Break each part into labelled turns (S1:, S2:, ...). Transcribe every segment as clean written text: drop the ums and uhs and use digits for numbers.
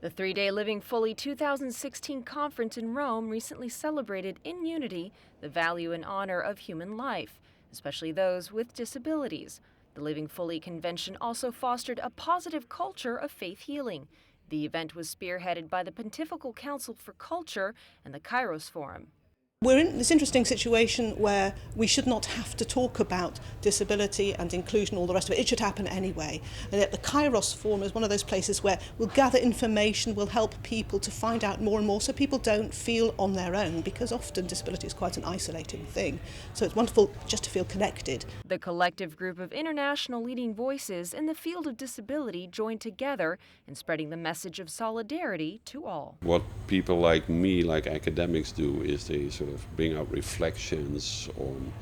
S1: The three-day Living Fully 2016 conference in Rome recently celebrated in unity the value and honor of human life, especially those with disabilities. The Living Fully convention also fostered a positive culture of faith healing. The event was spearheaded by the Pontifical Council for Culture and the Kairos Forum.
S2: We're in this interesting situation where we should not have to talk about disability and inclusion, all the rest of it. It should happen anyway. And yet the Kairos Forum is one of those places where we'll gather information, we'll help people to find out more and more so people don't feel on their own, because often disability is quite an isolating thing. So it's wonderful just to feel connected.
S1: The collective group of international leading voices in the field of disability joined together in spreading the message of solidarity to all.
S3: What people like me, like academics, do is they sort of bring out reflections on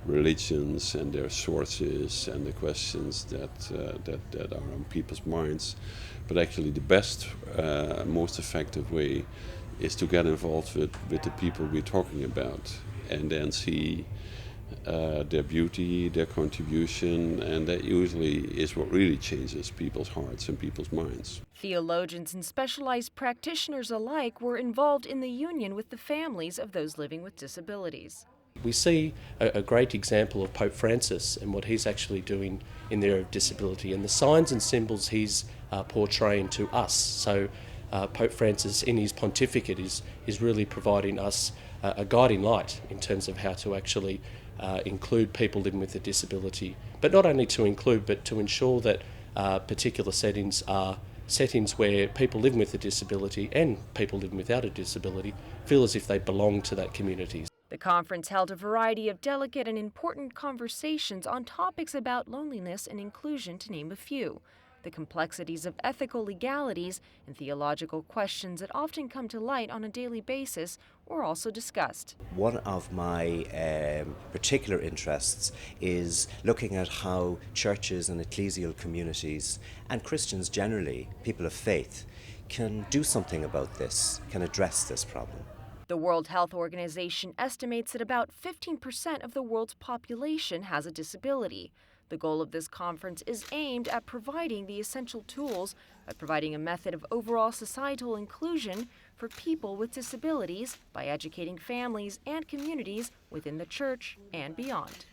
S3: religions and their sources and the questions that are on people's minds. But actually the best, most effective way is to get involved with the people we're talking about and then see their beauty, their contribution, and that usually is what really changes people's hearts and people's minds.
S1: Theologians and specialized practitioners alike were involved in the union with the families of those living with disabilities.
S4: We see a great example of Pope Francis and what he's actually doing in the area of disability and the signs and symbols he's portraying to us. So Pope Francis in his pontificate is really providing us a guiding light in terms of how to actually include people living with a disability, but not only to include, but to ensure that particular settings are settings where people living with a disability and people living without a disability feel as if they belong to that community.
S1: The conference held a variety of delicate and important conversations on topics about loneliness and inclusion, to name a few. The complexities of ethical legalities and theological questions that often come to light on a daily basis were also discussed.
S5: One of my particular interests is looking at how churches and ecclesial communities and Christians generally, people of faith, can do something about this, can address this problem.
S1: The World Health Organization estimates that about 15% of the world's population has a disability. The goal of this conference is aimed at providing the essential tools by providing a method of overall societal inclusion for people with disabilities by educating families and communities within the church and beyond.